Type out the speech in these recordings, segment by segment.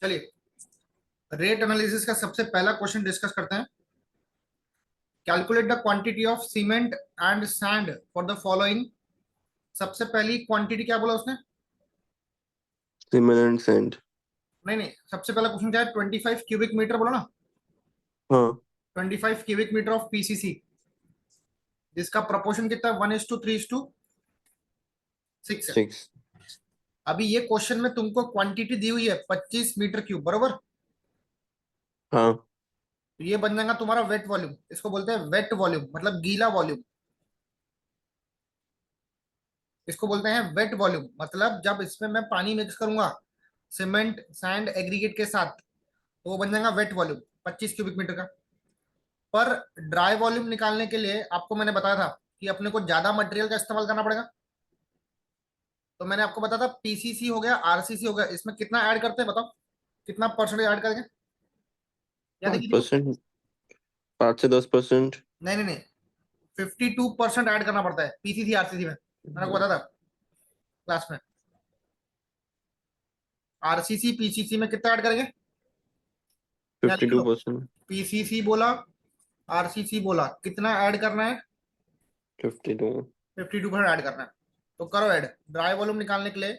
चलिए rate analysis का सबसे पहला क्वेश्चन डिस्कस करते हैं। Calculate the quantity of cement and sand for the following. सबसे पहली क्वांटिटी क्या बोला उसने? Cement and sand. नहीं नहीं, सबसे पहला क्वेश्चन क्या है? 25 क्यूबिक मीटर बोला ना। हाँ 25 क्यूबिक मीटर ऑफ पीसीसी, जिसका प्रोपोर्शन कितना है? 1:3:6 है। 6। अभी ये क्वेश्चन में तुमको क्वांटिटी दी हुई है 25 मीटर क्यूब, बरोबर? हाँ तो ये बन जाएगा तुम्हारा वेट वॉल्यूम। इसको बोलते हैं वेट वॉल्यूम, मतलब गीला वॉल्यूम। इसको बोलते हैं वेट वॉल्यूम, मतलब जब इसमें मैं पानी मिक्स करूंगा सीमेंट सैंड एग्रीगेट के साथ, तो वो बन जाएगा वेट वॉल्यूम 25 क्यूबिक मीटर का। पर ड्राई वॉल्यूम निकालने के लिए आपको मैंने बताया था कि अपने को ज्यादा मटेरियल का इस्तेमाल करना पड़ेगा। तो मैंने आपको बताया था पीसीसी हो गया, आरसीसी हो गया, इसमें कितना ऐड करते हैं बताओ? कितना परसेंटेज ऐड करेंगे? या देखिए देखो, 5%। 5 से 10%। नहीं नहीं नहीं, 52% ऐड करना पड़ता है पीसीसी आरसीसी में। मैंने आपको बताया था क्लास में। आरसीसी पीसीसी में कितना ऐड करेंगे? या फिफ्टी लिख टू लो, परसेंट पीसीसी बोला, आरसीसी बोला, कितना ऐड करना है? 52। 52% ऐड करना है। तो करो ऐड। ड्राई वॉल्यूम निकालने के लिए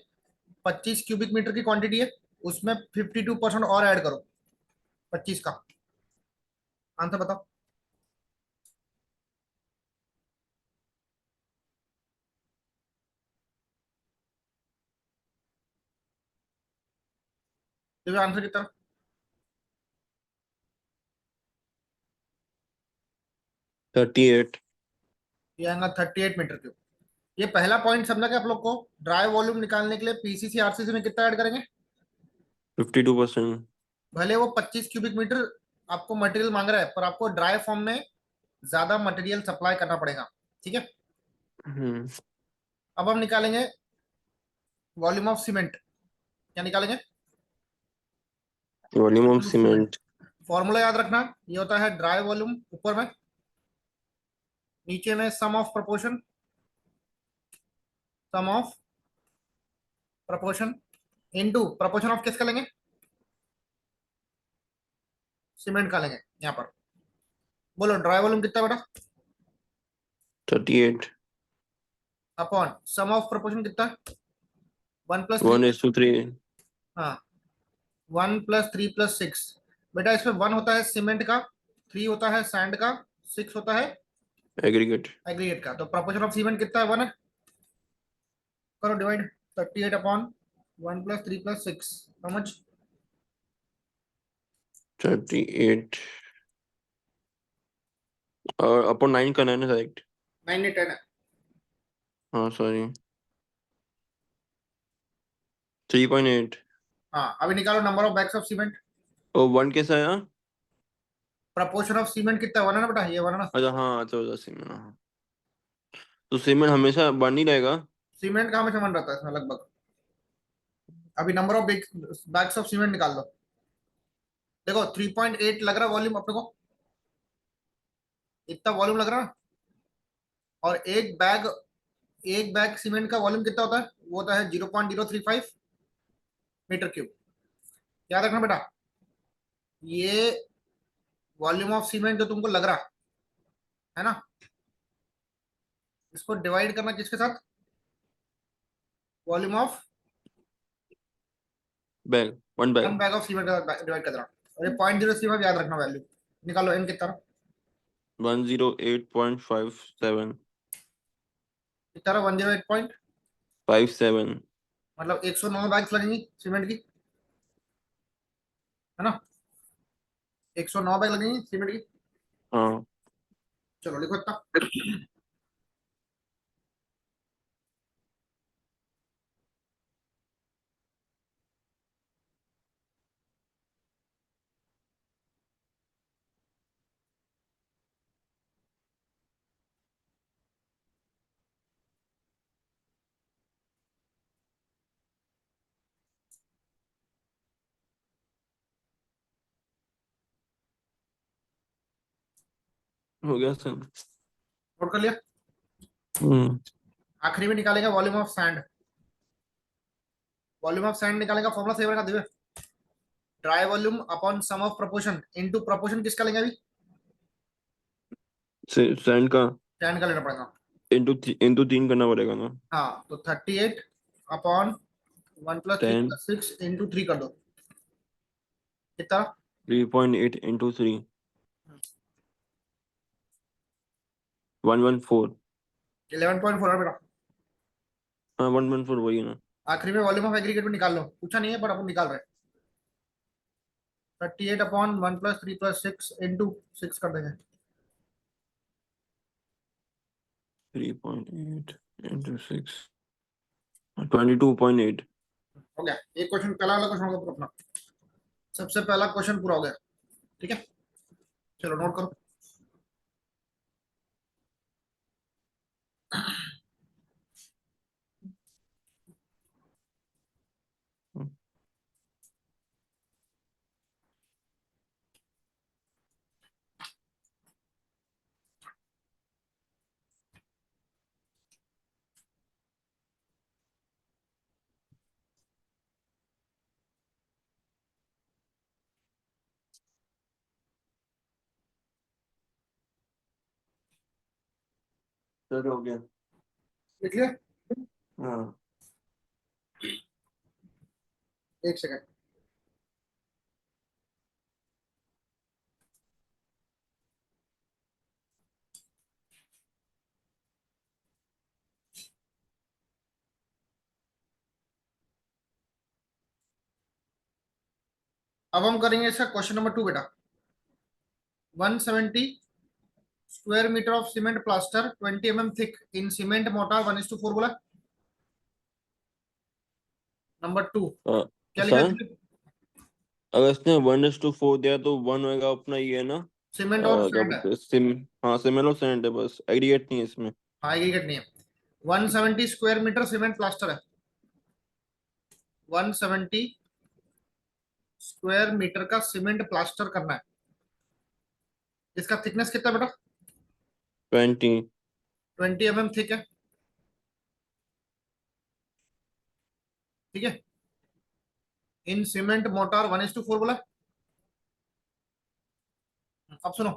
25 क्यूबिक मीटर की क्वांटिटी है, उसमें 52% और ऐड करो 25 का। आंसर बताओ। देखो आंसर कितना। 38। ये आएगा 38 मीटर क्यूब। ये पहला पॉइंट समझा क्या आप लोग को? ड्राई वॉल्यूम निकालने के लिए पीसीसी आरसीसी में कितना ऐड करेंगे? 52%। भले वो 25 क्यूबिक मीटर आपको मटेरियल मांग रहा है, पर आपको ड्राई फॉर्म में ज्यादा मटेरियल सप्लाई करना पड़ेगा। ठीक है। हम्म। अब हम निकालेंगे वॉल्यूम ऑफ सीमेंट। क्या निकालेंगे? Volume of cement. फॉर्मूला याद रखना, ये होता है ड्राई वॉल्यूम ऊपर में, नीचे में sum of proportion, sum of proportion into proportion of किसका लेंगे? सीमेंट का लेंगे यहाँ पर। बोलो ड्राई वॉल्यूम कितना बेटा? 38। अपॉन सम ऑफ प्रोपोर्शन कितना है? 1+3। 1:3। हाँ, 1+3+6। बेटा इसमें 1 होता है सीमेंट का, 3 होता है सैंड का, 6 होता है एग्रीगेट। एग्रीगेट का। तो प्रोपोर्शन ऑफ सीमेंट कितना है? 1 है। करो डिवाइड। 38/1+3+6, समझ? 38 और अपॉन 9 करना है ना डायरेक्ट। 9 ने 10 है। हाँ सॉरी। 3.8। हाँ, अभी निकालो number of bags of cement. और 1 कैसा है हाँ? प्रोपोर्शन ऑफ सीमेंट कितना है? 1 है ना बेटा, ये 1 है ना। अच्छा हाँ, अच्छा अच्छा सीमेंट हाँ। तो सीमेंट हमेशा बन ही रहेगा। सीमेंट का हमेशा मन रहता है इसमें लगभग। अभी number of bags of cement निकाल दो। देखो 3.8 लग रहा वॉल्यूम अपने को, इतना वॉल्यूम लग रहा है। और एक बैग सीमेंट का वॉल्यूम कितना होता है? वो होता है 0.035 मीटर क्यूब। याद रखना बेटा, ये वॉल्यूम ऑफ सीमेंट जो तुमको लग रहा है ना, इसको डिवाइड करना किसके साथ? Volume of bag 1 one bag. Bag of cement का डिवाइड कर देना। और ये 0.035 याद रखना वैल्यू। निकालो एन कितना? 108.57। कितना? 108 57। मतलब 109 बैग्स लगेंगी सीमेंट की, है ना? 109 बैग लगेंगी सीमेंट की। हाँ चलो लिखो इतना। हो गया सर। नोट कर लिया? हम्म। आखिरी में निकालेगा volume of sand. Volume of sand निकालेगा, फॉर्मूला सेवन का दिवे। Dry volume upon sum of proportion into proportion किसका लेंगे अभी? सैंड का 10 का लेना पड़ेगा। इंटू 3 करना पड़ेगा ना। हाँ तो 38 अपॉन 1 + 3 10 + 6 इंटू 3 कर दो, कितना? 3.8 इंटू 3 114। 11.4 है बेटा। हाँ 114 वही है ना। आखिरी में वॉल्यूम ऑफ एग्रीगेट में निकाल लो, पूछा नहीं है पर अपन निकाल रहे हैं। 38 अपॉन 1 + 3 + 6 इंटू 6 कर देंगे। 3.8 इंटू 6 22.8। हो गया एक क्वेश्चन, पहला वाला क्वेश्चन हो गया पूरा अपना। सबसे पहला क्वेश्चन पूरा हो गया। ठीक है, चलो नोट करो। सर हो गया। लिख लिया? हाँ। एक सेकंड। अब हम करेंगे इसका क्वेश्चन नंबर 2 बेटा। 170 square metre of cement plaster 20 thick in cement mortar 1:4 बोला। नंबर 2 क्या लिखा सर है? अगर इसने 1:4 दिया तो 1 होएगा अपना ये है ना। सीमेंट और क्या सैंड है। बोलते हैं हाँ सिमिलर सैंड है बस एग्रीगेट नहीं है इसमें। हाँ एग्रीगेट नहीं है। 170 स्क्वायर मीटर सीमेंट प्लास्टर है। 170 स्क्वायर मीटर का सीमेंट प्लास्टर करना है। इसका थिकनेस कितना है बेटा? 20। 20 थिक है। ठीक है, इन सीमेंट मोटार 1:4 बोला। अब सुनो,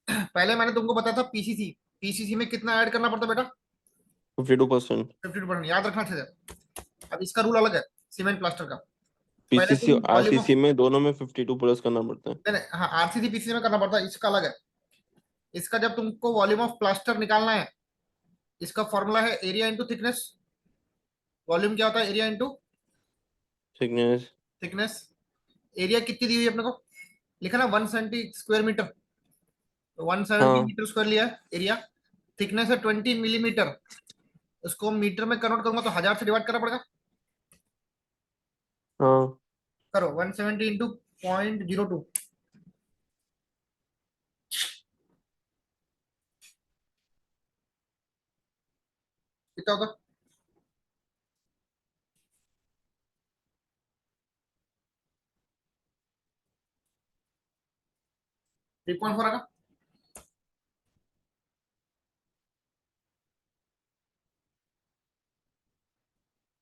पहले मैंने तुमको बताया था पीसीसी। पीसीसी में कितना ऐड करना पड़ता है बेटा? 52%। 52%, याद रखना अच्छे से। अब इसका रूल अलग है सीमेंट प्लास्टर का। पहले पीसीसी तुम वॉल्यूम ऑफ, आरसीसी में दोनों में 52 प्लस करना पड़ता है। हाँ आरसीसी पीसीसी में करना पड़ता है, इसका अलग है। इसका जब तुमको वॉल्यूम ऑफ प्लास्टर निकालना है, इसका फॉर्मूला है एरिया इंटू थिकनेस। वॉल्यूम क्या होता है? Area into thickness. Thickness. Area कितनी दी हुई है अपने को? लिखा ना 170 स्क्वायर मीटर, तो 170 हाँ मीटर स्क्वायर लिया है एरिया। थिकनेस है 20 मिलीमीटर। उसको मीटर में कन्वर्ट करूंगा तो 1000 से डिवाइड करना पड़ेगा। हाँ। करो 170 इंटू 0.02, कितना होगा? 3.4 आएगा।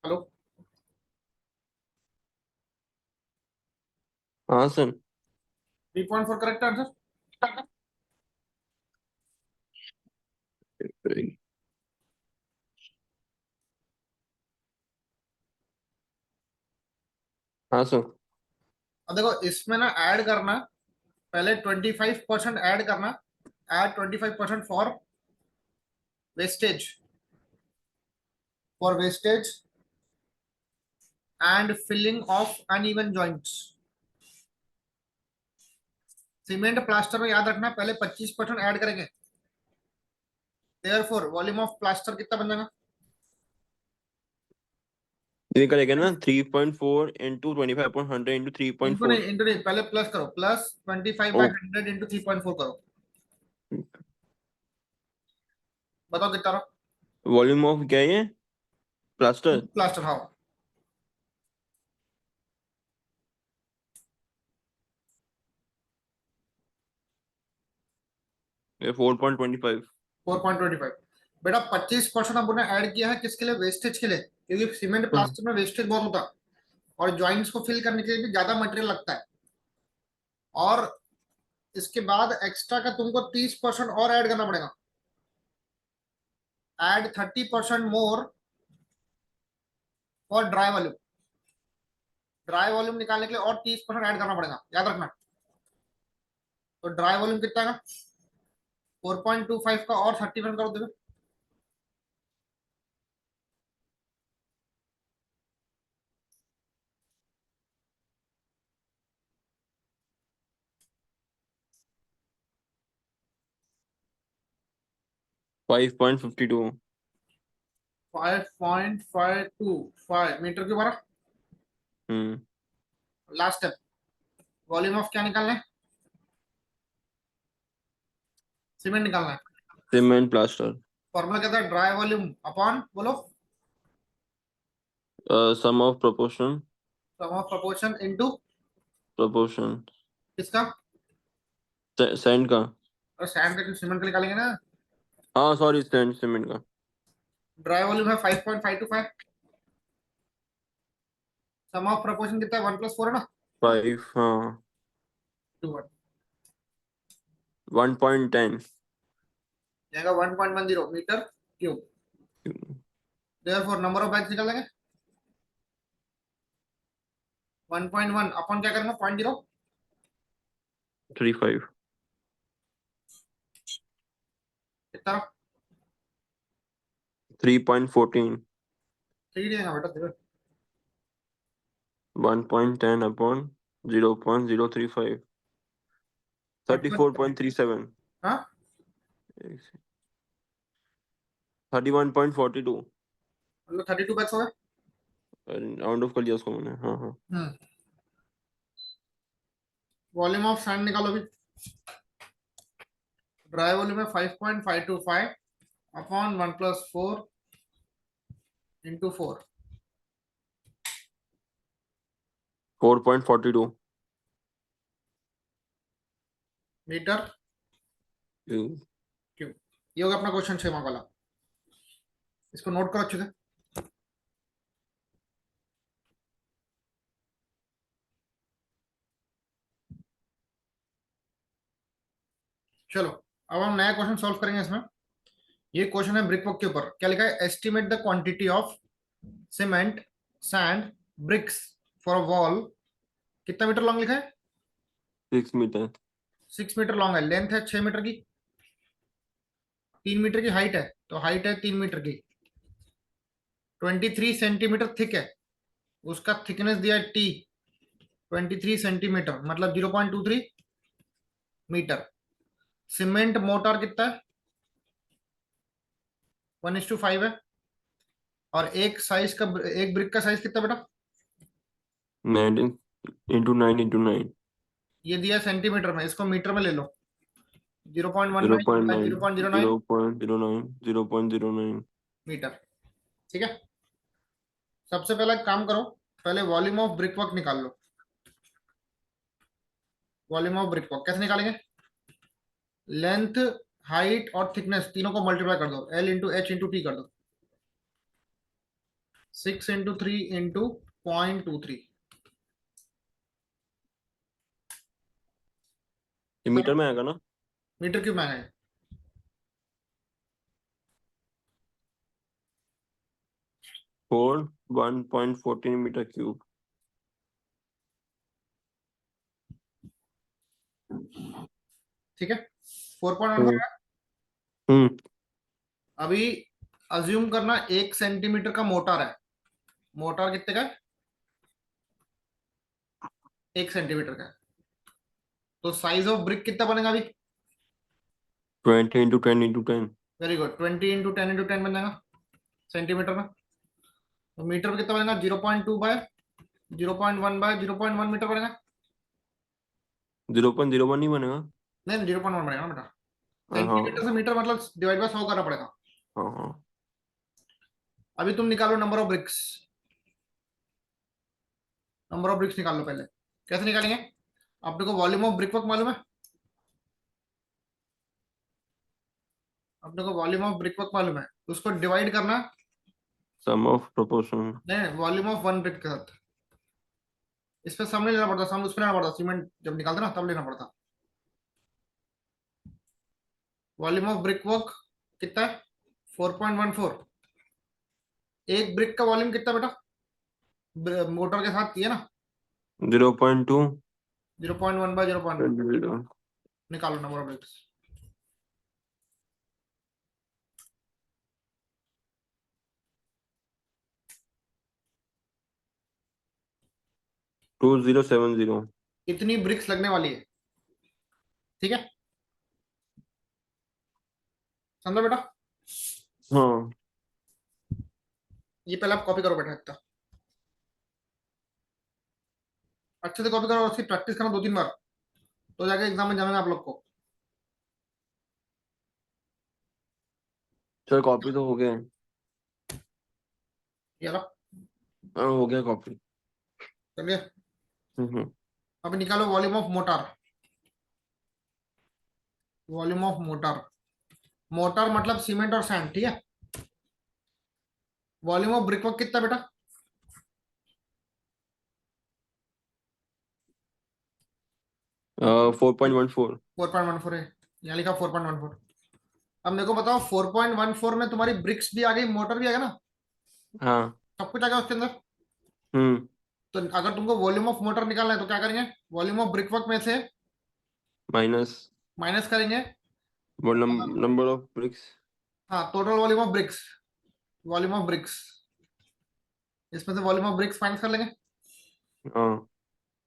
हेलो? हाँ सर। 3.4 correct answer. हाँ सर। अब देखो इसमें ना ऐड करना, पहले 25% ऐड करना। Add 25% wastage for wastage and filling of uneven joints. Cement plaster में याद रखना पहले 25% ऐड करेंगे। देयरफॉर वॉल्यूम ऑफ प्लास्टर कितना बन जाएगा? ये करेगा ना 3.4 इंटू 25.100 इंटू इंटू 3.4। नहीं, पहले प्लस करो, प्लस 25/100 इंटू 3.4 करो। बताओ कितना रहा? वॉल्यूम ऑफ क्या है ये प्लास्टर। प्लास्टर हाँ। ये 4.25। 4.25 बेटा। 25% हमने ऐड किया है किसके लिए? वेस्टेज के लिए, क्योंकि सीमेंट प्लास्टर में वेस्टेज बहुत होता है। और ज्वाइंट्स को फिल करने के लिए भी ज्यादा मटेरियल लगता है, और इसके बाद एक्स्ट्रा का तुमको 30% और ऐड करना पड़ेगा, add 30% more for dry volume. Dry volume निकालने के लिए और 30% ऐड करना पड़ेगा, याद रखना। तो ड्राई वॉल्यूम कितना है, 4.25 का और 30% करो देखो। Five point 52। 5.525 मीटर क्यूब आ रहा। लास्ट स्टेप, वॉल्यूम ऑफ क्या निकालना है, सीमेंट निकालना है। Cement plaster. फॉर्मूला क्या था, ड्राई वॉल्यूम अपॉन बोलो, sum of proportion. Sum of proportion into proportion किसका, सैंड का। और सैंड का सीमेंट का निकालेंगे ना। हाँ सॉरी, सैंड सीमेंट का। ड्राई वॉल्यूम है 5.525, सम ऑफ प्रोपोर्शन कितना है 1+4 है ना, 5, हाँ 2 1.10। जाएगा 1.10 metre cube. Therefore number of bags निकाल देंगे, 1.1 अपन क्या करेंगे 0.0, 35। कितना 3.14। 3 देगा बेटा देखो। 1.10 अपॉन 0.035। 34.37। हाँ 31.42। मतलब 32 बैग्स हो गए। राउंड ऑफ कर लिया उसको मैंने, हाँ हाँ। वॉल्यूम ऑफ सैंड निकालो भी, ड्राई वॉल्यूम है 5.525 अपॉन 1+4 इंटू 4 4.42। Metre cube. ये होगा अपना क्वेश्चन 6 मार्क वाला, इसको नोट करो अच्छे से। चलो अब हम नया क्वेश्चन सॉल्व करेंगे इसमें। ये क्वेश्चन है ब्रिक वर्क के ऊपर, क्या लिखा है, estimate the quantity of cement sand bricks for a wall, कितना मीटर लॉन्ग लिखा है, 6 मीटर। 6 मीटर लॉन्ग है, लेंथ है 6 मीटर की, 3 मीटर की हाइट है, तो हाइट है 3 मीटर की, 23 सेंटीमीटर थिक है, उसका थिकनेस दिया है टी, 23 सेंटीमीटर मतलब 0.23 मीटर। सीमेंट मोटार कितना है 1:5 है, और एक साइज का, एक ब्रिक का साइज कितना बेटा, 9 × 9 × 9। ये दिया सेंटीमीटर में, इसको मीटर में ले लो, 0.19 0.9 0.09 0.09 0.09। मीटर। ठीक है, सबसे पहले एक काम करो, पहले वॉल्यूम ऑफ ब्रिक वर्क निकाल लो। वॉल्यूम ऑफ ब्रिक वर्क कैसे निकालेंगे, लेंथ हाइट और थिकनेस तीनों को मल्टीप्लाई कर दो, L into H into T कर दो, 6 × 3 × 0.23। ये मीटर में आएगा ना। मीटर क्यूब में है। 1.14 मीटर क्यूब। ठीक है, 4.1 हम्म। अभी अज्यूम करना 1 सेंटीमीटर का मोटार है, मोटार कितने का है, 1 सेंटीमीटर का है, तो साइज ऑफ ब्रिक कितना बनेगा अभी, 20 × 10 × 10। वेरी गुड, 20 × 10 × 10 बन जाएगा सेंटीमीटर में। तो मीटर में कितना बनेगा, 0.2/0.1/0.1 मीटर बनेगा। 0.01 नहीं बनेगा। नहीं 0.1 बनेगा ना बेटा, हाँ सेंटीमीटर से मीटर मतलब डिवाइड बाय 100 करना पड़ेगा। हाँ हाँ। अभी तुम निकालो number of BRICS, number of BRICS निकाल लो पहले। कैसे निकालेंगे, आपने को वॉल्यूम ऑफ ब्रिक वर्क मालूम है, अपने को वॉल्यूम ऑफ ब्रिक वर्क मालूम है, उसको डिवाइड करना, सम ऑफ प्रोपोर्शन। नहीं वॉल्यूम ऑफ वन ब्रिक के साथ, इस पे सम नहीं लेना पड़ता, सम उस पे लेना पड़ता, सीमेंट जब निकालते ना तब लेना पड़ता। वॉल्यूम ऑफ ब्रिक वर्क कितना है? 4.14। एक ब्रिक का वॉल्यूम कितना बेटा? मोटर के साथ किया ना? 0.2। 0.1/0.1। निकालो नंबर ऑफ ब्रिक्स। 2070। इतनी ब्रिक्स लगने वाली है, ठीक है? समझो बेटा? हाँ ये पहले आप कॉपी करो बेटा इतना, अच्छे से कॉपी करो और उसकी प्रैक्टिस करना 2-3 बार, तो जाके एग्जाम में जानेगा आप लोग को। चल, कॉपी तो हो गया है। ये लो, हाँ, हो गया कॉपी। चलिए हम्म। अब निकालो volume of motor. Volume of motor, motor मतलब सीमेंट और सैंड, ठीक है? वॉल्यूम ऑफ ब्रिकवर्क कितना बेटा? 4.14। 4.14 है, यहाँ लिखा 4.14। अब मेरे को बताओ 4.14 में तुम्हारी ब्रिक्स भी आ गई, मोटर भी आ गया ना, हाँ। सब कुछ आ गया उसके अंदर। हम्म। तो अगर तुमको वॉल्यूम ऑफ मोटर निकालना है तो क्या करेंगे? वॉल्यूम ऑफ ब्रिकवर्क में से माइनस माइनस करेंगे। Number of bricks. हाँ, total volume of bricks, volume of bricks, इसमें से वॉल्यूम ऑफ ब्रिक्स माइनस कर लेंगे। हाँ।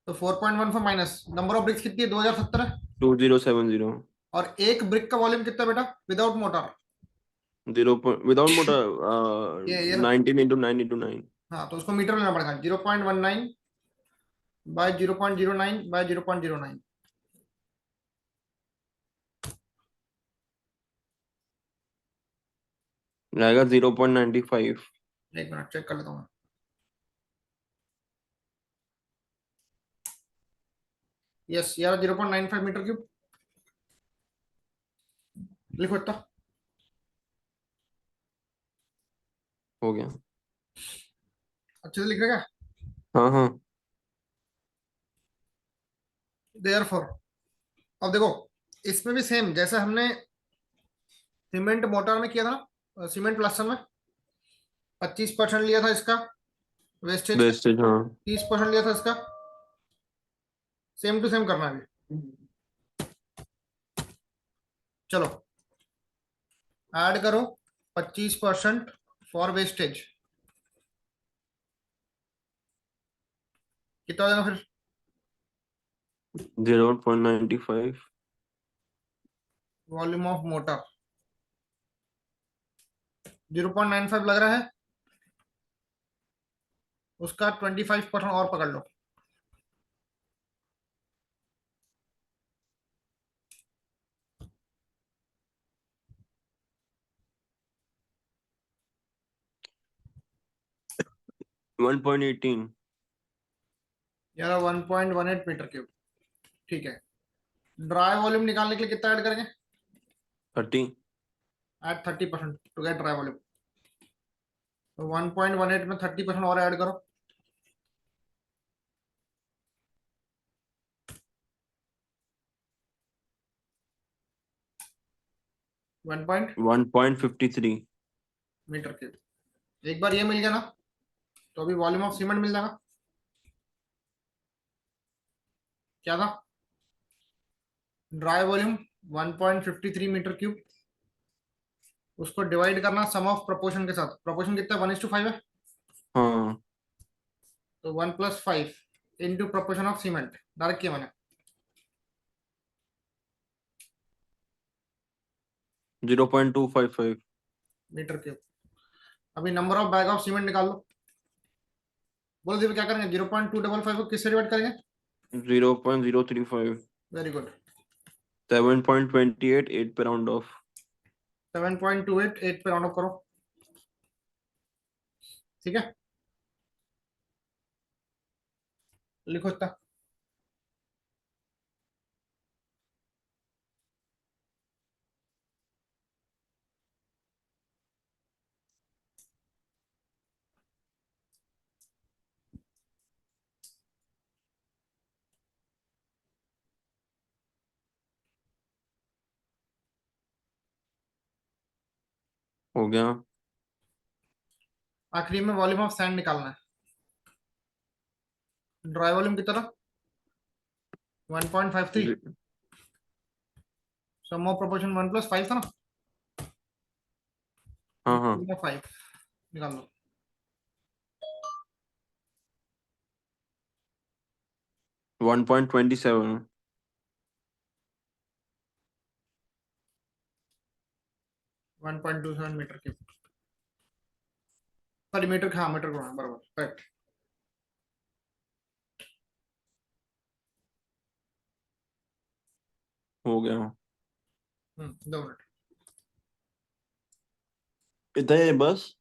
तो 4.14 माइनस नंबर ऑफ ब्रिक्स कितनी है? 2070 है। 2070। और एक ब्रिक का वॉल्यूम कितना बेटा विदाउट मोटर? 0 विदाउट ये मोटर ना, 19 × 9 × 9। हाँ तो उसको मीटर में लेना पड़ेगा, 0.19 बाय 0.09 बाय 0.09। रहेगा 0.95। एक मिनट चेक कर लेता हूँ। यस यार, 0.95 मीटर क्यूब। लिखो इतना। हो गया। अच्छे से लिख रहेगा। हाँ हाँ। देयरफॉर, अब देखो इसमें भी सेम जैसे हमने सीमेंट मोटर में किया था ना, सीमेंट प्लास्टर में 25% लिया था इसका वेस्टेज, वेस्टेज, हाँ। 30% लिया था इसका। सेम टू सेम करना है। चलो ऐड करो 25% फॉर वेस्टेज, कितना हो जाएगा फिर? 0.95। वॉल्यूम ऑफ मोटर 0.95 लग रहा है, उसका 25% और पकड़ लो। 1.18। यार 1.18 मीटर क्यूब, ठीक है। ड्राई वॉल्यूम निकालने के लिए कितना ऐड करेंगे? 30। Add 30% to get dry volume. तो 1.18 में 30% और ऐड करो। 1.53। Metre cube. एक बार ये मिल गया ना, तो अभी वॉल्यूम ऑफ सीमेंट मिल जाएगा। क्या था? ड्राई वॉल्यूम 1.53 मीटर क्यूब, उसको डिवाइड करना सम ऑफ प्रोपोर्शन के साथ। प्रोपोर्शन कितना है? 1:5 है। हाँ। तो 1+5 into proportion of cement, direct किया मैंने। 0.255। Metre cube. अभी number of bag of cement निकाल लो। बोलो दीदी क्या करेंगे? 0.255 को किससे डिवाइड करेंगे? 0.035। Very good. 7.28, 8 पे राउंड ऑफ। 7.28, 8 पे राउंड ऑफ करो, ठीक है? लिखो इतना। हो गया। आखिरी में वॉल्यूम ऑफ सैंड निकालना है। ड्राई वॉल्यूम की तरह 1.53, जी- सम ऑफ प्रोपोर्शन 1+5 था ना, हाँ हाँ 5 निकाल लो। 1.27। 1.27 मीटर क्यूब, सॉरी मीटर, हाँ मीटर को, हाँ बराबर करेक्ट। हो गया। 2 मिनट। इतना ही है बस।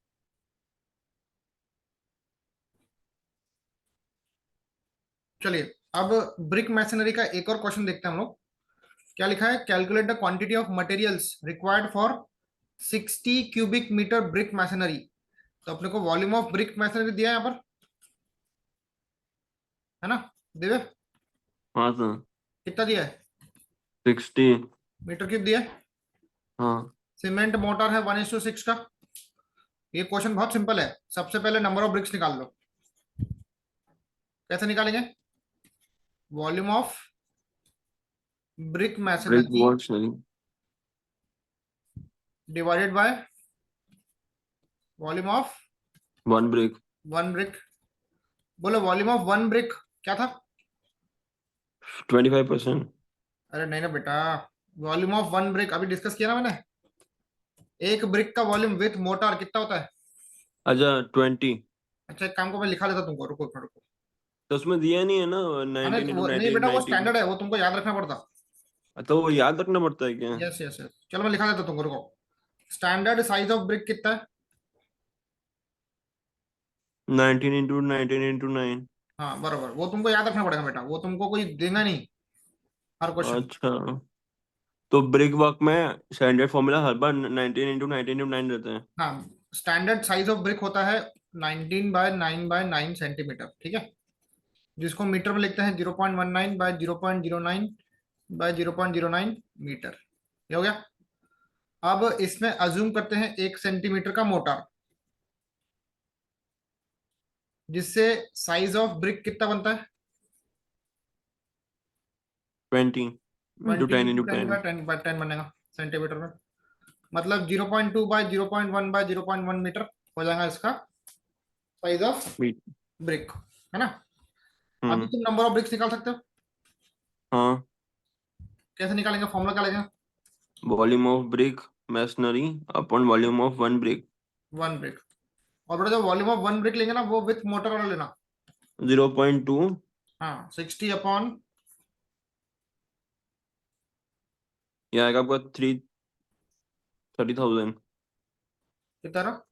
चलिए, अब ब्रिक मैसनरी का एक और क्वेश्चन देखते हैं हम लोग। क्या लिखा है? Calculate the quantity of materials required for 60 cubic metre brick masonry. तो अपने को वॉल्यूम ऑफ ब्रिक मैसनरी दिया है यहाँ पर, है ना दिव्य? हाँ सर। कितना दिया है? 60। मीटर क्यूब दिया है। हाँ सीमेंट मोटर है 1:6 का। ये क्वेश्चन बहुत सिंपल है। सबसे पहले नंबर ऑफ ब्रिक्स निकाल लो। कैसे निकालेंगे? Volume of brick break masonry walls नहीं। Divided by volume of one break. One brick. बोलो वॉल्यूम ऑफ वन ब्रिक क्या था? 25%। अरे नहीं ना बेटा, वॉल्यूम ऑफ वन ब्रिक अभी डिस्कस किया ना मैंने। एक ब्रिक का वॉल्यूम विथ मोटर कितना होता है? अच्छा 20। अच्छा एक काम को मैं लिखा देता तुमको, रुको रुको। तो उसमें दिया नहीं है ना, हाँ, 19 इंटू नहीं 19 बेटा, वो 19। स्टैंडर्ड है, वो तुमको याद रखना पड़ता। तो वो याद रखना पड़ता है क्या? यस यस यस, चलो मैं लिखा देता तुमको, रुको। स्टैंडर्ड साइज ऑफ ब्रिक कितना है? 19 इंटू 19 इंटू 9। हाँ बराबर, वो तुमको याद रखना पड़ेगा बेटा, वो तुमको कोई देगा नहीं हर क्वेश्चन। अच्छा, तो ब्रिक वर्क में स्टैंडर्ड फॉर्मूला हर बार 19 इंटू 19 इंटू 9 रहते हैं। हाँ, स्टैंडर्ड साइज ऑफ ब्रिक होता है 19 बाय 9 बाय 9 सेंटीमीटर, ठीक है? जिसको मीटर में लिखते हैं 0.19 बाय 0.09 बाय 0.09 मीटर। ये हो गया। अब इसमें अज्यूम करते हैं 1 सेंटीमीटर का मोटर, जिससे साइज ऑफ ब्रिक कितना बनता है? 20 इंटू 20 10 इंटू इंटू टेन 10। का 10 बनेगा सेंटीमीटर में। मतलब 0.2 बाय 0.1 बाय 0.1 मीटर हो जाएगा इसका साइज ऑफ मीट। ब्रिक, है ना? अभी हम्म। तुम नंबर ऑफ ब्रिक्स निकाल सकते हो। हाँ। कैसे निकालेंगे? फॉर्मूला क्या लेंगे? Volume of brick masonry upon volume of one brick. One brick. और बेटा जो वॉल्यूम ऑफ वन ब्रिक लेंगे ना, वो विथ मोटर वाला लेना। 0.2। हाँ, 60 अपॉन, ये आएगा आपका 30,000। कितना?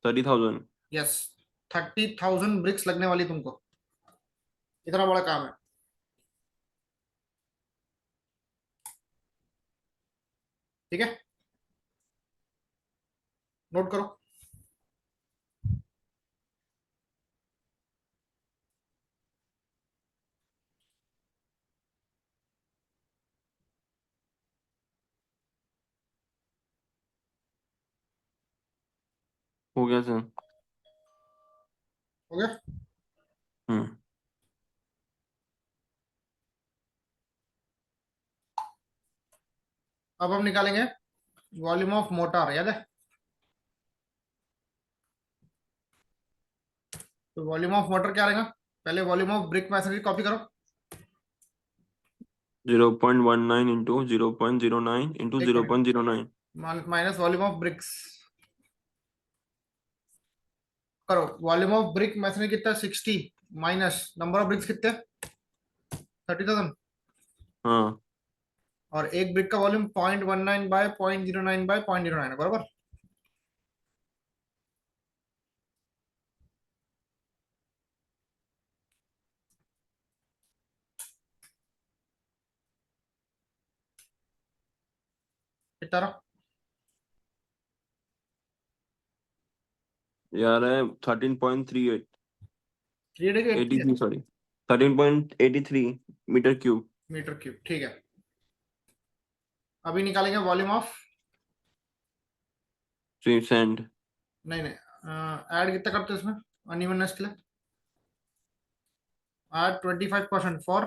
30,000। यस, 30,000 ब्रिक्स लगने वाली तुमको। इतना बड़ा काम है, ठीक है? नोट करो। हो गया सर। हो गया। हम्म। अब हम निकालेंगे वॉल्यूम ऑफ मोटर, याद है? तो वॉल्यूम ऑफ मोटर क्या रहेगा? पहले volume of brick masonry copy करो। 0.19 इंटू 0.09 इंटू एक zero minute, point zero nine minus volume of BRICS करो। वॉल्यूम ऑफ ब्रिक मैसनरी कितना? 60 माइनस नंबर ऑफ ब्रिक्स कितने? 30,000। हाँ। और एक ब्रिक का वॉल्यूम 0.19 बाय 0.09 बाय 0.09 है, बराबर? कितना रहा? यार है 13.38। 383 83 sorry. 13.83 metre cube. Metre cube, ठीक है। अभी निकालेंगे वॉल्यूम ऑफ sand. नहीं नहीं, ऐड कितना करते हो इसमें अनइवननेस के लिए? Add 25% for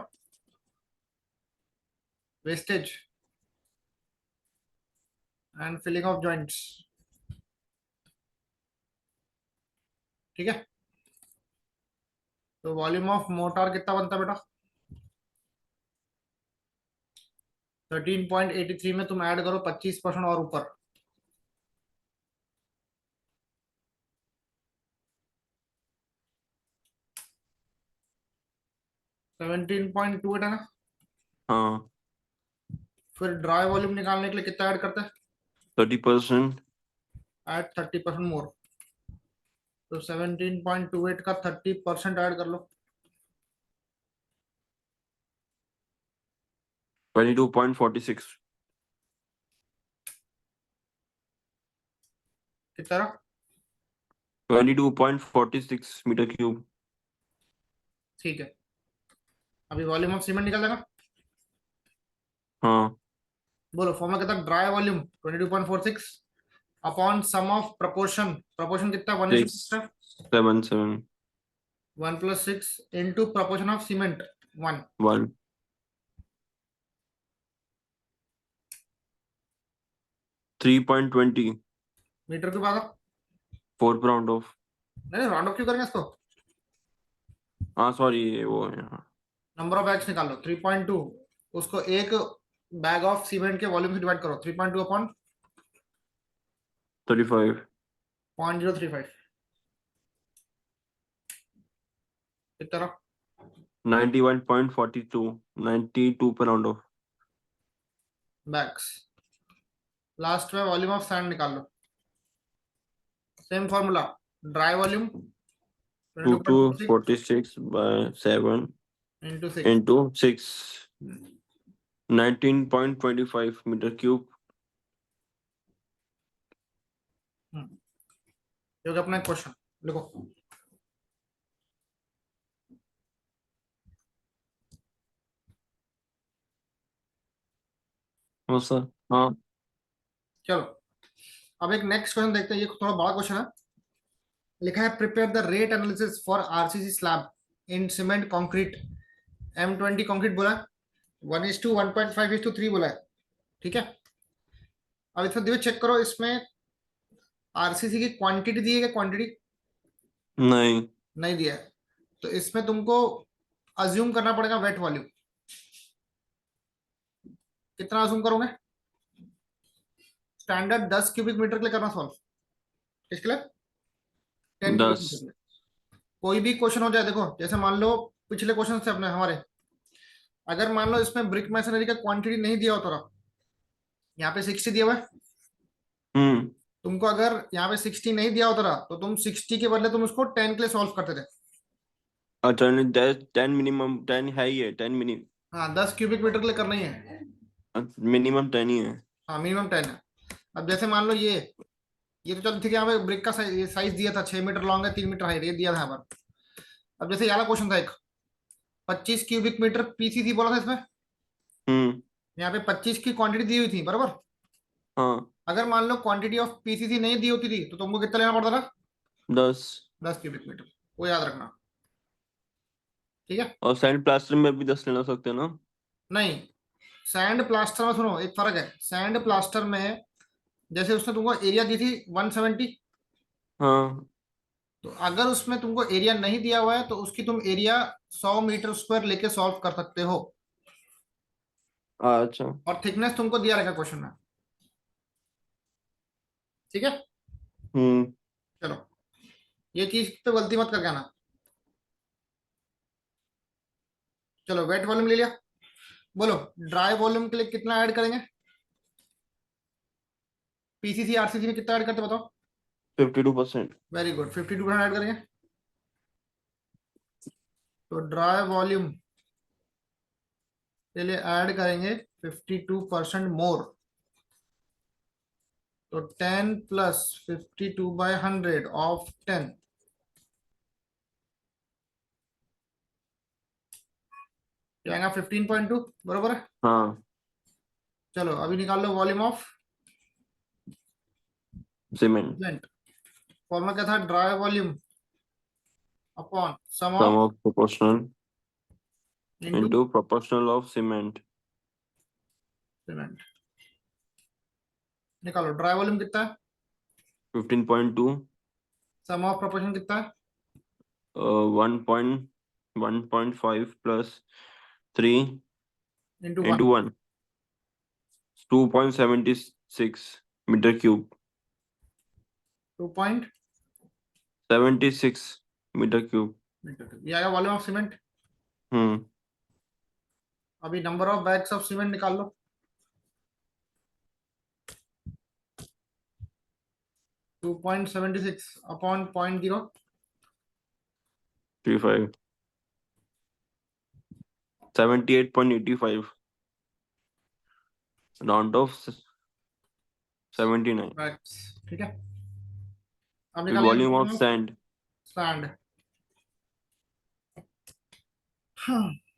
wastage and filling of joints. ठीक है, तो वॉल्यूम ऑफ मोटार कितना बनता है बेटा? 13.83 में तुम ऐड करो 25% और ऊपर, 17.28 है ना? हाँ, फिर ड्राई वॉल्यूम निकालने के लिए कितना ऐड करते हैं? 30%. ऐड 30% मोर, तो 17.28 का 30% ऐड कर लो, 22.46. कितना? 22.46 मीटर क्यूब. ठीक है, अभी वॉल्यूम ऑफ सीमेंट निकल जाएगा। हाँ, बोलो फॉर्मूला कितना? Dry volume 22.46 upon sum of proportion, proportion कितना? 1:6 677 1+6 into proportion of cement 1। 1. 3.20. Metre के बाद 4 राउंड ऑफ. नहीं, राउंड ऑफ क्यों करेंगे इसको? हाँ सॉरी, ये वो है. हाँ, नंबर ऑफ बैग्स निकाल लो 3.2, उसको एक बैग ऑफ सीमेंट के वॉल्यूम से डिवाइड करो, 3.2 अपॉन 35. 0.035 कितना? 91.42. 92 per round of. Bags. Last में वॉल्यूम ऑफ सैंड निकाल लो, same formula, dry volume 2 to 22.46 46 by 7 into 6। into 6. 19.25 meter cube. ये हो गया अपना क्वेश्चन, लिखो। हाँ सर. हाँ. चलो, अब एक नेक्स्ट क्वेश्चन देखते हैं, ये थोड़ा बड़ा क्वेश्चन है। लिखा है prepare the rate analysis for RCC slab in cement concrete, M20 concrete बोला है, 1:1.5:3 बोला है। ठीक है, अब इसमें देखो, चेक करो इसमें आरसीसी की क्वांटिटी दी है क्या? क्वांटिटी नहीं. नहीं दिया है, तो इसमें तुमको अज्यूम करना पड़ेगा वेट वॉल्यूम। कितना अज्यूम करोगे? स्टैंडर्ड 10 क्यूबिक मीटर के लिए करना सॉल्व, किसके लिए? 10 क्यूबिक मीटर के 10. लिए। कोई भी क्वेश्चन हो जाए, देखो जैसे मान लो पिछले क्वेश्चन से अपने हमारे, अगर मान लो इसमें ब्रिक मैसनरी का क्वांटिटी नहीं दिया होता रहा, यहाँ पे 60 दिया हुआ है, हम्म. तुमको अगर यहाँ पे 60 नहीं दिया होता रहा तो तुम 60 के बदले तुम उसको 10 के लिए सॉल्व करते थे। अच्छा, 10 मिनिमम, 10 है ही है, 10 मिनिमम. हाँ, 10 क्यूबिक मीटर के लिए करना ही है। मिनिमम 10 ही है. हाँ, मिनिमम 10 है। अब जैसे मान लो ये तो चल ठीक है, यहाँ पे ब्रिक का साइज दिया था, 6 मीटर लॉन्ग है, 3 मीटर हाइट, ये दिया था यहाँ पर। अब जैसे ये वाला क्वेश्चन था एक, 25 क्यूबिक मीटर पीसीसी बोला था इसमें, हम्म. यहाँ पे 25 की क्वांटिटी दी हुई थी बराबर। हाँ. अगर मान लो क्वांटिटी ऑफ पीसीसी नहीं दी होती थी तो तुमको कितना लेना पड़ता था? 10. 10 क्यूबिक मीटर, वो याद रखना। ठीक है, और सैंड प्लास्टर में भी 10 लेना सकते हैं ना? नहीं, सैंड प्लास्टर में सुनो एक फर्क है। सैंड प्लास्टर में जैसे उसने तुमको एरिया दी थी 170, हाँ. तो अगर उसमें तुमको एरिया नहीं दिया हुआ है तो उसकी तुम एरिया 100 मीटर स्क्वायर लेके सॉल्व कर सकते हो, अच्छा. और थिकनेस तुमको दिया रहेगा क्वेश्चन में। ठीक है, हम्म. चलो, ये चीज पे गलती मत करके आना। चलो, वेट वॉल्यूम ले लिया, बोलो ड्राई वॉल्यूम के लिए कितना ऐड करेंगे? पीसीसी आरसीसी में कितना ऐड करते बताओ? 52%. वेरी गुड, 52% ऐड करेंगे, तो ड्राई वॉल्यूम के लिए ऐड करेंगे 52% मोर, तो 10 प्लस 52/100 ऑफ 10, क्या आएगा? 15.2 बरोबर है। हाँ. चलो अभी निकाल लो volume of cement. Cement. Formula क्या था? Dry volume upon sum sum of of proportional into into proportional of cement. Cement. निकालो ड्राई वॉल्यूम कितना है, 15.2, सम ऑफ प्रोपोर्शन कितना है, 1.5 plus 3 into one. into 1, 2.76 metre cube. 2.76 metre cube. Metre, ये आया volume of cement. हम्म। अभी number of bags of cement निकाल लो। 2.76 अपॉन 35, 78.85, राउंड ऑफ 79। बैग्स। ठीक है, अब फिर निकालेंगे volume of volume of sand, sand.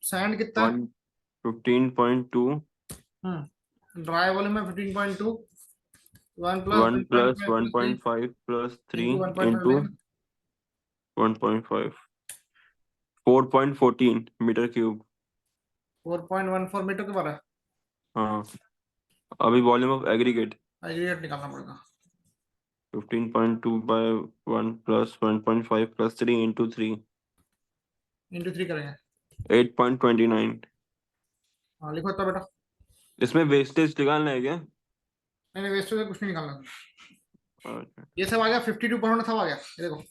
Sand कितना है? 15.2, ड्राई वॉल्यूम में 15.2, 1 plus 1 plus 1.5 plus 3 1.5 plus 3 into 1.5 into लेंगे। 1.5, 4.14 मीटर क्यूब। 4.14 मीटर के बारे हाँ। अभी वॉल्यूम ऑफ एग्रीगेट, एग्रीगेट निकालना पड़ेगा। 15.2 by 1 plus 1.5 plus 3 into 3, into 3 करेंगे। 8.29। हाँ लिखो तो बेटा। इसमें वेस्टेज निकालना है क्या? नहीं नहीं, वेस्ट कुछ नहीं निकालना। अच्छा। ये सब आ गया, 52% सब आ गया, ये देखो,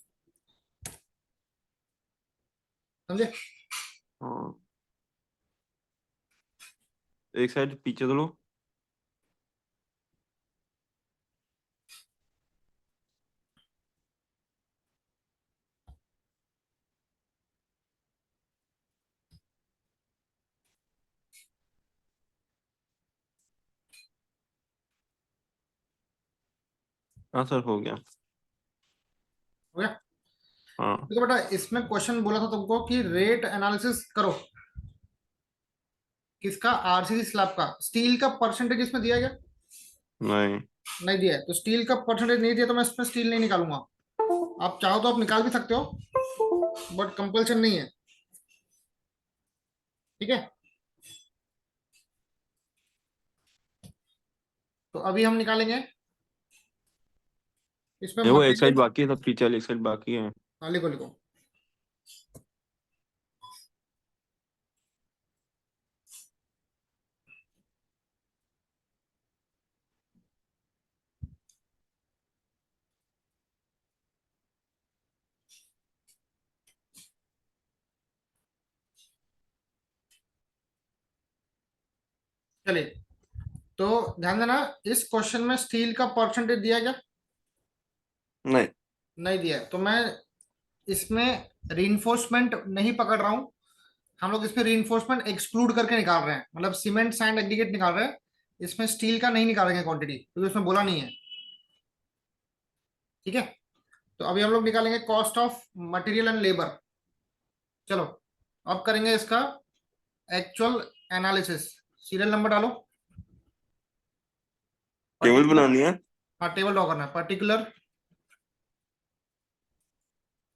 समझे? हाँ, एक साइड पीछे तो लो। हाँ सर, हो गया। हो गया। हाँ। देखो बेटा, इसमें क्वेश्चन बोला था तुमको कि रेट एनालिसिस करो, किसका? आरसीसी स्लैब का। स्टील का परसेंटेज इसमें दिया गया? नहीं। नहीं दिया है, तो स्टील का परसेंटेज नहीं दिया तो मैं इसमें स्टील नहीं निकालूंगा। आप चाहो तो आप निकाल भी सकते हो, बट कंपल्सन नहीं है। ठीक है, तो अभी हम निकालेंगे इसमें देखो, एक साइड मटेरियल। बाकी है, सब पीछे वाली एक साइड बाकी है। हाँ लिखो लिखो। चलिए, तो ध्यान देना, इस क्वेश्चन में स्टील का परसेंटेज दिया गया? नहीं। नहीं दिया है, तो मैं इसमें रीइंफोर्समेंट नहीं पकड़ रहा हूं। हम लोग इसमें रीइंफोर्समेंट एक्सक्लूड करके निकाल रहे हैं, मतलब सीमेंट सैंड एग्रीगेट निकाल रहे हैं। इसमें स्टील का नहीं निकालेंगे क्वांटिटी, क्योंकि उसमें बोला नहीं है। ठीक है, तो अभी हम लोग निकालेंगे cost of material and labour. चलो, अब करेंगे इसका एक्चुअल एनालिसिस। सीरियल नंबर डालो। टेबल पर्टिकुलर, बनानी है। हाँ टेबल ड्रॉ करना है। पर्टिकुलर,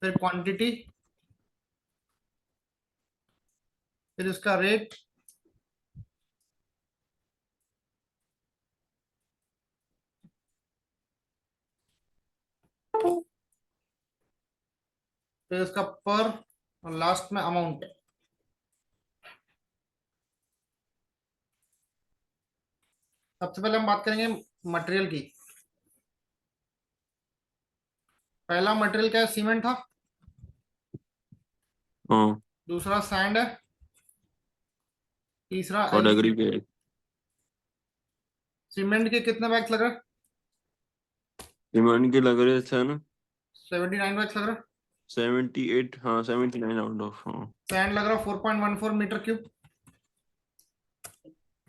फिर क्वांटिटी, फिर इसका रेट, फिर इसका पर, और लास्ट में अमाउंट। सबसे पहले हम बात करेंगे मटेरियल की। पहला मटेरियल क्या है? सीमेंट था। हाँ। दूसरा सैंड है। तीसरा और एग्रीगेट। एग्रीगेट। सीमेंट के कितने बैग्स लग रहे हैं? सीमेंट के लग रहे थे ना 79 बैग्स लग रहे हैं। 78, हाँ 79 आउट ऑफ, हाँ। सैंड लग रहा है 4.14 मीटर क्यूब।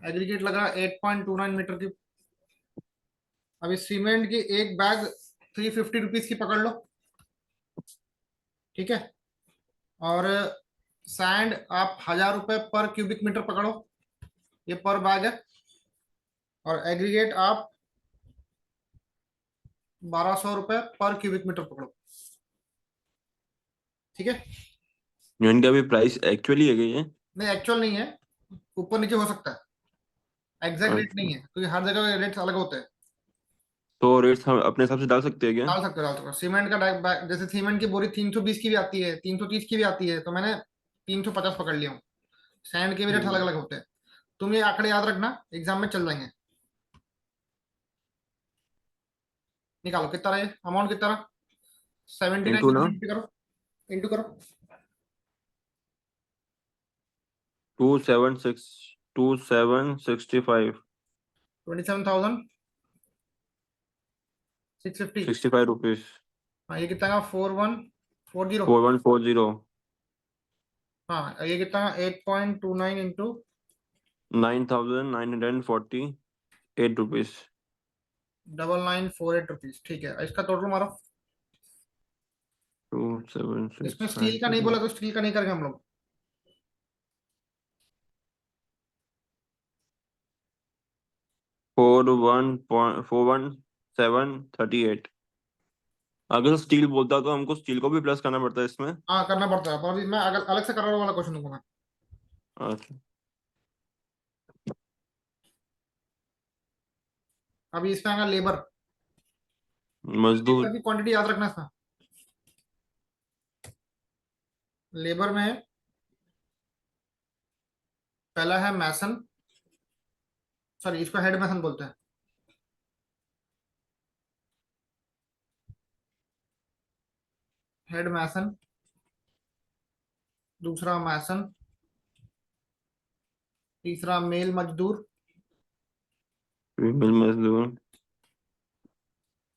एग्रीगेट लग रहा है 8.29 मीटर क्यूब। अभी सीमेंट की एक बैग 350 रुपीज की पकड़ लो। ठीक है, और सैंड आप 1000 रुपए पर क्यूबिक मीटर पकड़ो, ये पर बैग है। और एग्रीगेट आप ₹1200 पर क्यूबिक मीटर पकड़ो। ठीक है। इनका भी प्राइस एक्चुअली है क्या ये? नहीं, एक्चुअल नहीं है, ऊपर नीचे हो सकता है, एग्जैक्ट रेट नहीं अच्छा, है, क्योंकि हर जगह रेट्स अलग होते हैं। तो रेट्स हम अपने हिसाब से डाल सकते हैं क्या? डाल सकते हो, डाल सकते हो। सीमेंट का जैसे सीमेंट की बोरी 320 की भी आती है, 330 की भी आती है, तो मैंने 350 पकड़ लिया हूँ। सैंड के भी रेट अलग हम्म। अलग होते हैं। तुम ये आंकड़े याद रखना, एग्जाम में चल जाएंगे। निकालो कितना रहा, अमाउंट कितना रहा? 79 इंटू के ना, साथ इंटू करो, इंटू करो। 276, 2765, 27,650। 65 रुपीज। हाँ, ये कितना का? 4140। 4140। हाँ, ये कितना? 8.29 इंटू 9948 रुपीज। 9948 रुपीज। ठीक है, इसका टोटल मारो। टू सेवन इसमें सिक्स स्टील फाइव का नहीं जीरो बोला तो स्टील का नहीं करेंगे हम लोग। Four one point 41738। अगर स्टील बोलता तो हमको स्टील को भी प्लस करना पड़ता है इसमें। हाँ, करना पड़ता है, पर अभी मैं अगर अलग से कराने वाला क्वेश्चन दूंगा मैं। अच्छा। अभी इसमें आएगा लेबर। मजदूर। लेबर की क्वांटिटी याद रखना इसमें। लेबर में पहला है मैसन, सॉरी इसको हेड मैसन बोलते हैं। हेड मैसन, दूसरा मैसन, तीसरा मेल मजदूर, फीमेल मजदूर।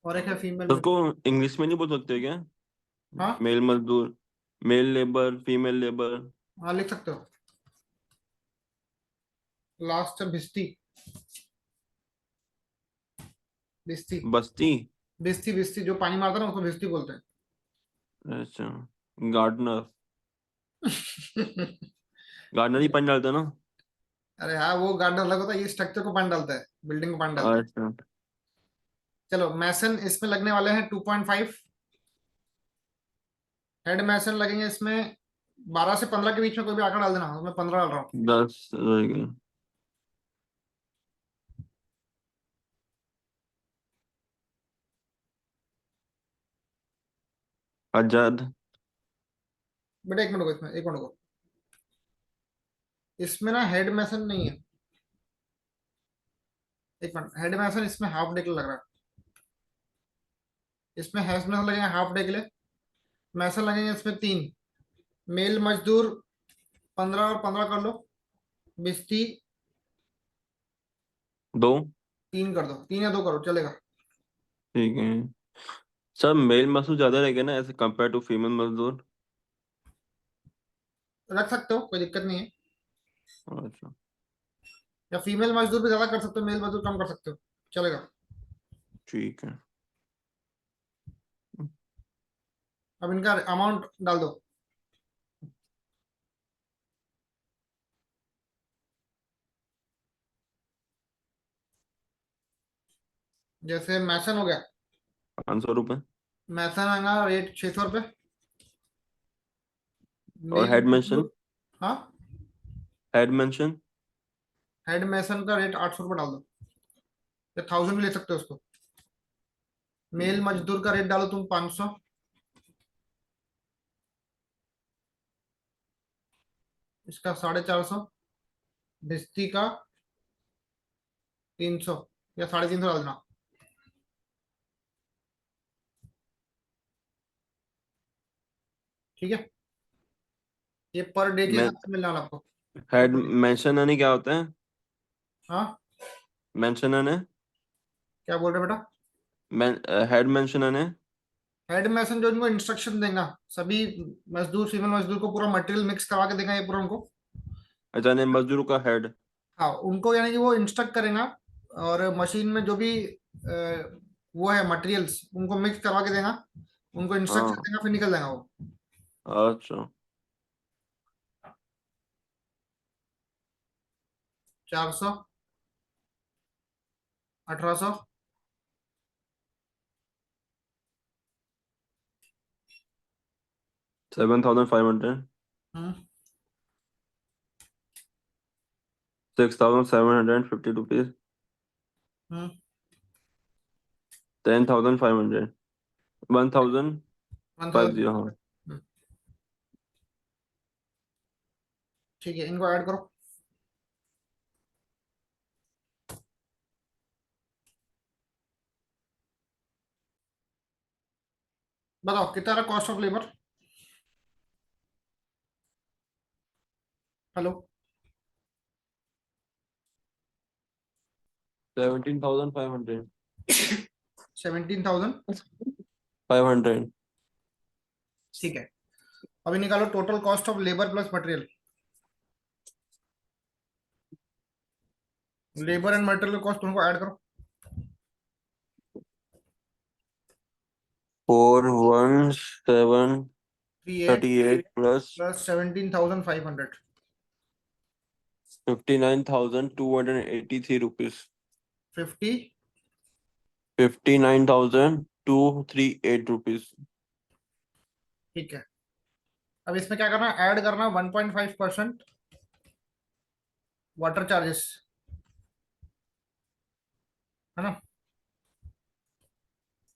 और एक है फीमेल तो मजदूर। उसको इंग्लिश में नहीं बोल सकते क्या? हाँ, मेल मजदूर, मेल लेबर, फीमेल लेबर। हाँ लिख सकते हो। लास्ट है भिस्ती। भिस्ती, बस्ती। भिस्ती, भिस्ती जो पानी मारता है ना उसको भिस्ती बोलते अच्छा। गार्डनर। हैं। गार्डनर ही पानी डालता है ना? अरे हाँ, वो गार्डन अलग होता है, ये स्ट्रक्चर को पानी डालता है, बिल्डिंग को पानी डालता है। अच्छा। चलो, मैसन इसमें लगने वाले हैं 2.5। हेड मैसन लगेंगे इसमें 12 से 15 के बीच में, कोई भी आंकड़ा डाल देना, मैं 15 डाल रहा हूँ। 10 रहेगा। 1000। बेटा एक मिनट को, इसमें एक मिनट को, इसमें ना हेड मैसन नहीं है। एक मिनट, हेड मैसन इसमें हाफ डे के लिए लग रहा है। इसमें हेड मैसन लगेंगे हाफ डे के लिए। मैसन लगेंगे इसमें 3। मेल मजदूर 15 और 15 कर लो। बिस्ती दो। 3 कर दो, 3 या 2 करो चलेगा। ठीक है। सर मेल मजदूर ज्यादा रहेगा ना ऐसे कंपेयर टू फीमेल मजदूर? रख सकते हो, कोई दिक्कत नहीं है। अच्छा। या फीमेल मजदूर भी ज्यादा कर सकते हो, मेल मजदूर कम कर सकते हो, चलेगा। ठीक है। अब इनका अमाउंट डाल दो। जैसे मैसन हो गया, 500 रुपये। मैसन आएगा रेट 600 रुपये। और मेल हेड मेंशन। मजदूर, हाँ, हेड मेंशन। हेड मैसन का रेट 800 रुपये डाल दो, या 1000 भी ले सकते हो उसको। मेल मजदूर का रेट डालो तुम 500। इसका 450। भिस्ती का 300, या 350 डाल देना। ठीक है, ये पर डे के मैं हिसाब से मिलने वाला आपको। हेड पर डे, मेंशन यानी क्या होता है? हाँ, मेंशन यानी क्या बोल रहे हो बेटा? हेड मेंशन यानी? हेड मैसन जो इनको इंस्ट्रक्शन देगा, सभी मजदूर, फीमेल मजदूर को पूरा मटेरियल मिक्स करवा के देगा ये पूरा उनको। अच्छा ने मजदूर का हेड। हाँ, उनको यानी कि वो इंस्ट्रक्ट करेगा, और मशीन में जो भी वो है मटेरियल्स उनको मिक्स करवा के देगा, उनको इंस्ट्रक्शन हाँ। देगा, फिर निकल जाएगा वो। अच्छा। 400, 1800, 7,500, हम्म 6,750 rupees, हम्म 10,500, 1,050. 1000। हाँ, ठीक है, इनको ऐड करो। बताओ कितना रहा कॉस्ट ऑफ लेबर। हेलो। 17,500. 17,000। 500. ठीक है, अभी निकालो total cost of labour plus material. Labour and material cost दोनों को ऐड करो। 41738 38 plus प्लस 17,500। 59,283 rupees. 50। 59,238 rupees. ठीक है, अब इसमें क्या करना है, ऐड करना 1.5% वाटर चार्जेस, है ना।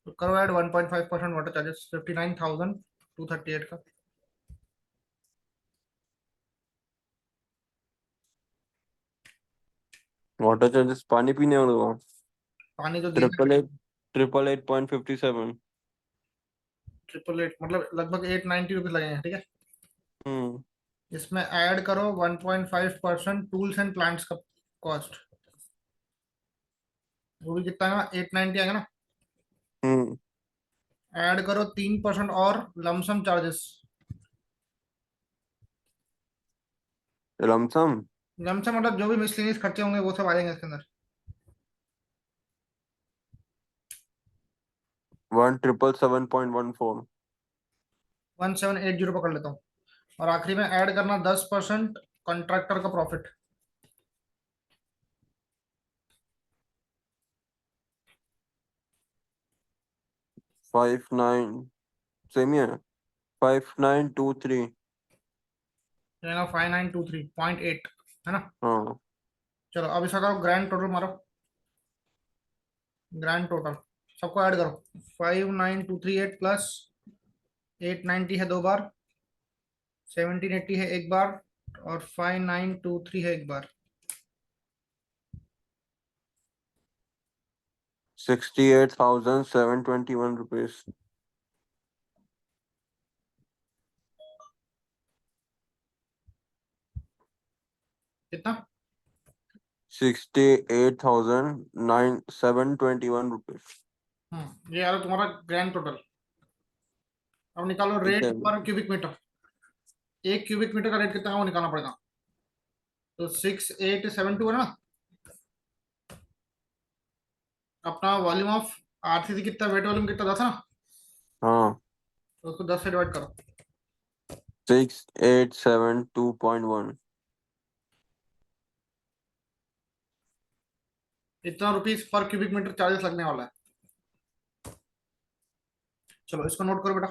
तो करो ऐड 1.5% वाटर चार्जेस 59,238 का। वाटर चार्जेस पानी पीने वाले को पानी जो देना है। 888.57. 888 मतलब लगभग 890 रुपीज लगेंगे, ठीक है। हम्म इसमें ऐड करो 1.5% टूल्स एंड प्लांट्स का कॉस्ट, वो भी कितना है, 890 आएगा ना। हम्म ऐड करो 3% और लमसम चार्जेस। लमसम लमसम मतलब जो भी मिसलेनियस खर्चे होंगे वो सब आ जाएंगे इसके अंदर। 1,777.14. 1780 पकड़ लेता हूँ। और आखिरी में ऐड करना 10% कॉन्ट्रैक्टर का प्रॉफिट। 59 सेम ही है. 5923. 5923.8, है ना। हाँ, चलो अब इसका करो ग्रैंड टोटल मारो। ग्रैंड टोटल सबको ऐड करो। 59,238 प्लस 890 है दो बार, 1780 है एक बार, और 5923 है एक बार। 68,721 rupees. कितना? 68,721 rupees. ये यार तुम्हारा ग्रैंड टोटल। अब निकालो ठीक रेट है. पर क्यूबिक मीटर। एक क्यूबिक मीटर का रेट कितना है वो निकालना पड़ेगा। तो 6872 है ना। अपना वॉल्यूम ऑफ आरसीसी कितना, वेट वॉल्यूम कितना 10 है ना। हाँ, तो उसको 10 से डिवाइड करो। 6872.1. इतना रुपीस पर क्यूबिक मीटर चार्जेस लगने वाला है। चलो इसको नोट करो बेटा।